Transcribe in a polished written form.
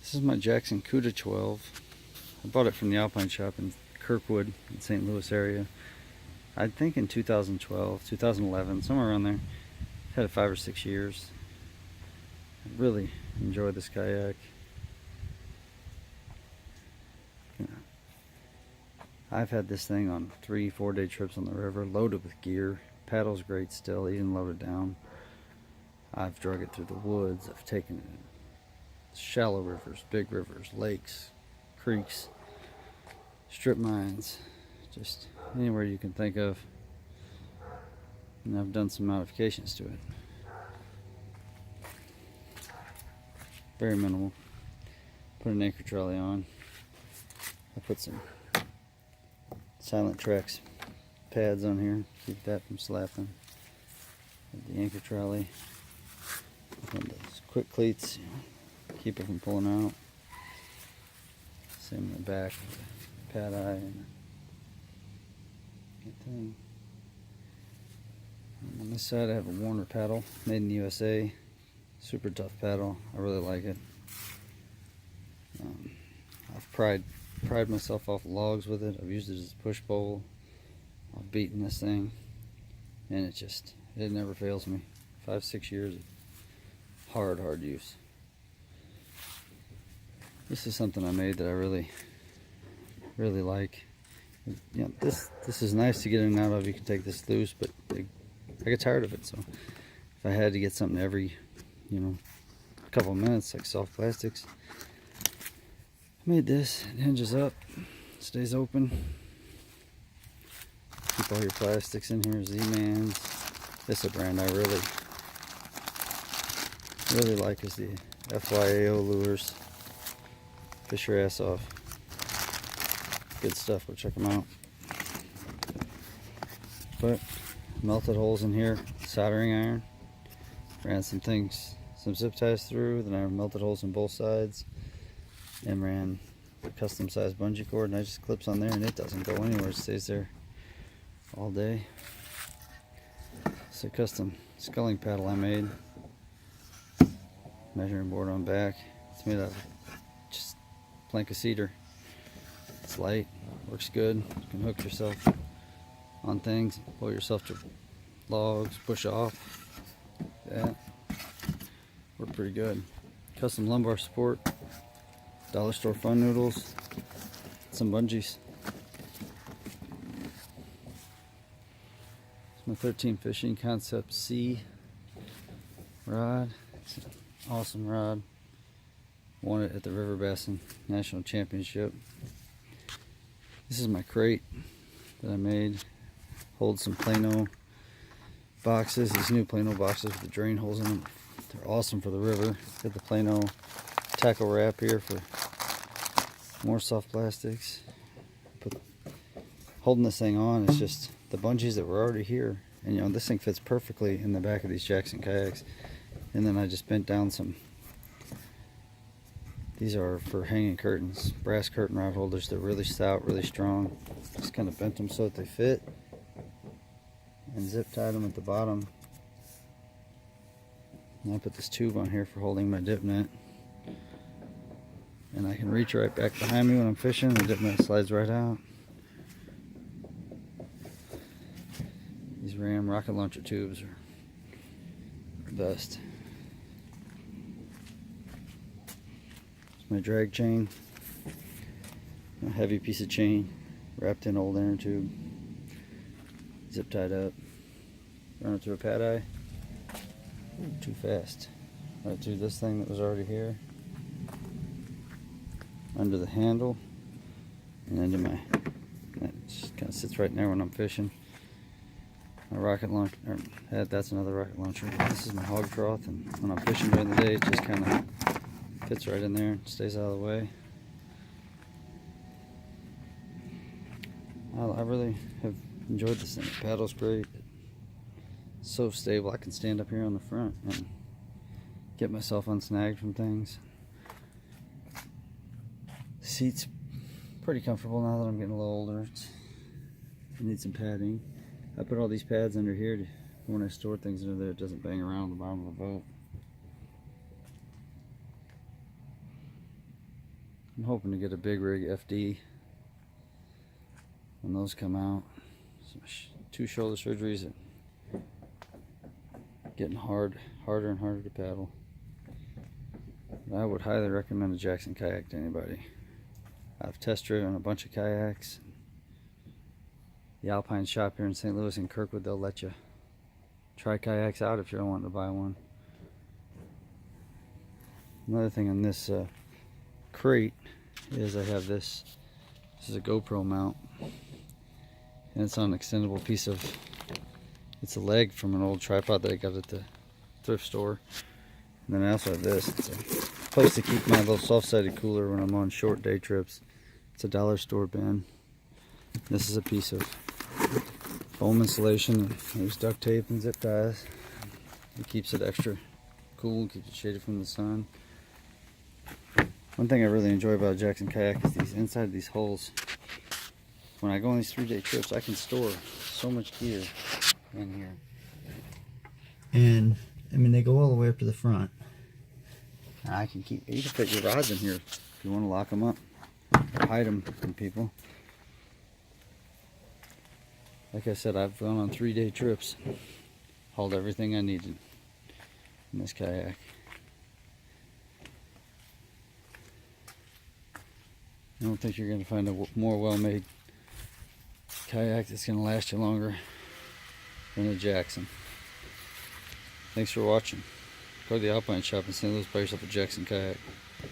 This is my Jackson Cuda 12. I bought it from the Alpine Shop in Kirkwood in St. Louis area. I think in 2012, 2011, somewhere around there. Had it 5 or 6 years. I really enjoy this kayak. I've had this thing on 3-4 day trips on the river, loaded with gear. Paddle's great still, even loaded down. I've drug it through the woods. I've taken it shallow rivers, big rivers, lakes, creeks, strip mines, just anywhere you can think of. And I've done some modifications to it. Very minimal. Put an anchor trolley on. I put some Silent Tracks pads on here, keep that from slapping. The anchor trolley. And those quick cleats, keep it from pulling out. Same in the back, pad eye and thing. And on this side I have a Warner paddle, made in the USA. Super tough paddle, I really like it. I've pried myself off logs with it. I've used it as a push pole. I've beaten this thing, and it never fails me. 5-6 years of hard use. This is something I made that I really like. You know, this is nice to get in and out of. You can take this loose, but I get tired of it. So if I had to get something every, a couple of minutes, like soft plastics, I made this. It hinges up, stays open. Keep all your plastics in here. Z-Mans. This is a brand I really like, is the FYAO lures. Fish your ass off. Good stuff. Go check them out. But melted holes in here. Soldering iron. Ran some zip ties through. Then I melted holes in both sides. And ran a custom sized bungee cord, and I just clips on there, and it doesn't go anywhere. It stays there all day. It's a custom sculling paddle I made. Measuring board on back. It's made out of just plank of cedar. It's light, works good. You can hook yourself on things, pull yourself to logs, push off. That worked pretty good. Custom lumbar support. Dollar store fun noodles, some bungees. It's my 13 Fishing Concept C rod. It's an awesome rod. Won it at the River Bassin National Championship. This is my crate that I made. Holds some Plano boxes. These new Plano boxes with the drain holes in them. They're awesome for the river. Got the Plano tackle wrap here for more soft plastics. Holding this thing on is just the bungees that were already here, and this thing fits perfectly in the back of these Jackson kayaks. And then I just bent down some. These are for hanging curtains, brass curtain rod holders. They're really stout, really strong. Just kind of bent them so that they fit, and zip tied them at the bottom. And I put this tube on here for holding my dip net. And I can reach right back behind me when I'm fishing. The dip net slides right out. These Ram rocket launcher tubes are the best. It's my drag chain. A heavy piece of chain wrapped in old inner tube. Zip tied up. Run it through a pad eye. Ooh, too fast. Right through this thing that was already here. Under the handle, and into that just kind of sits right in there when I'm fishing. My rocket launcher, that's another rocket launcher. This is my hog trough, and when I'm fishing during the day, it just kind of fits right in there and stays out of the way. I really have enjoyed this thing. The paddle's great. It's so stable. I can stand up here on the front and get myself unsnagged from things. Seat's pretty comfortable now that I'm getting a little older. I need some padding. I put all these pads under here to, when I store things under there, it doesn't bang around the bottom of the boat. I'm hoping to get a big rig FD when those come out. Two shoulder surgeries and getting harder and harder to paddle. I would highly recommend a Jackson kayak to anybody. I've test driven a bunch of kayaks. The Alpine shop here in St. Louis and Kirkwood, they'll let you try kayaks out if you're wanting to buy one. Another thing on this crate is I have this. This is a GoPro mount, and it's on an extendable piece of. It's a leg from an old tripod that I got at the thrift store. And then I also have this. It's a place to keep my little soft-sided cooler when I'm on short day trips. It's a dollar store bin. This is a piece of foam insulation. There's duct tape and zip ties. It keeps it extra cool, keeps it shaded from the sun. One thing I really enjoy about Jackson kayak is these inside these holes. When I go on these 3-day trips, I can store so much gear in here. And I mean, they go all the way up to the front. I can keep, you can fit your rods in here if you want to lock them up or hide them from people. Like I said, I've gone on 3-day trips, hauled everything I needed in this kayak. I don't think you're going to find a more well-made kayak that's going to last you longer than a Jackson. Thanks for watching. Go to the Alpine shop in St. Louis, buy yourself a Jackson kayak.